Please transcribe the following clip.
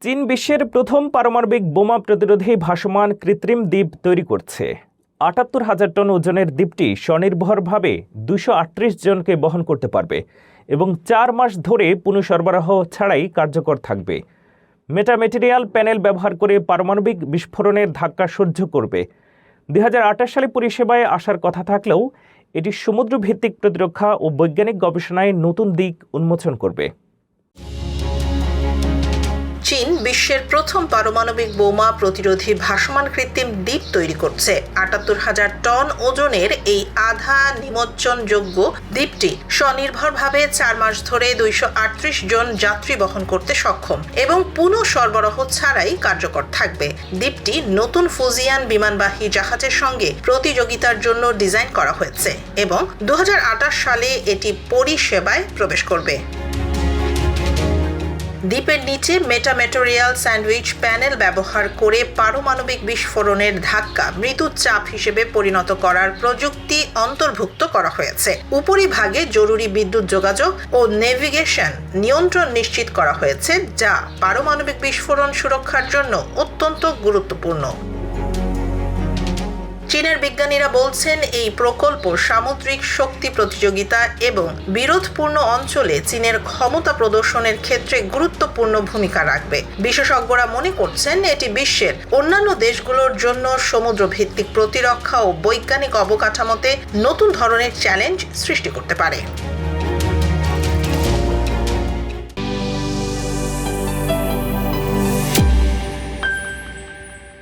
চীন বিশ্বের প্রথম পারমাণবিক বোমা প্রতিরোধী ভাসমান কৃত্রিম দ্বীপ তৈরি করছে। ৭৮,০০০ টন ওজনের দ্বীপটি স্বনির্ভরভাবে ২৩৮ জনকে বহন করতে পারবে এবং ৪ মাস ধরে পুনঃসরবরাহ ছাড়াই কার্যকর থাকবে। মেটামেটেরিয়াল প্যানেল ব্যবহার করে পারমাণবিক বিস্ফোরণের ধাক্কা সহ্য করবে। ২০২৮ সালে পরিষেবায় আসার কথা থাকলেও এটি সমুদ্রভিত্তিক প্রতিরক্ষা ও বৈজ্ঞানিক গবেষণায় নতুন দিক উন্মোচন করবে। চীন বিশ্বের প্রথম পারমাণবিক বোমা প্রতিরোধী ভাসমান কৃত্রিম দ্বীপ তৈরি করছে। ৭৮,০০০ টন ওজনের এই আধা নিমজ্জনযোগ্য দ্বীপটি স্বনির্ভরভাবে ৪ মাস ধরে ২৩৮ জন যাত্রী বহন করতে সক্ষম এবং পুনঃ সরবরাহ ছাড়াই কার্যকর থাকবে। দ্বীপটি নতুন ফুজিয়ান বিমানবাহী জাহাজের সঙ্গে প্রতিযোগিতার জন্য ডিজাইন করা হয়েছে এবং ২০২৮ সালে এটি পরিষেবায় প্রবেশ করবে। দ্বীপের নিচে মেটামেটেরিয়াল স্যান্ডউইচ প্যানেল ব্যবহার করে পারমাণবিক বিস্ফোরণের ধাক্কা মৃদু চাপ হিসেবে পরিণত করার প্রযুক্তি অন্তর্ভুক্ত করা হয়েছে। উপরিভাগে জরুরি বিদ্যুৎ যোগাযোগ ও নেভিগেশন নিয়ন্ত্রণ নিশ্চিত করা হয়েছে, যা পারমাণবিক বিস্ফোরণ সুরক্ষার জন্য অত্যন্ত গুরুত্বপূর্ণ। চীনের বিজ্ঞানীরা বলছেন এই প্রকল্প সামুদ্রিক শক্তি প্রতিযোগিতা এবং বিরোধপূর্ণ অঞ্চলে চীনের ক্ষমতা প্রদর্শনের ক্ষেত্রে গুরুত্বপূর্ণ ভূমিকা রাখবে। বিশেষজ্ঞরা মনে করছেন এটি বিশ্বের অন্যান্য দেশগুলোর জন্য সমুদ্রভিত্তিক প্রতিরক্ষা ও বৈজ্ঞানিক অবকাঠামোতে নতুন ধরনের চ্যালেঞ্জ সৃষ্টি করতে পারে।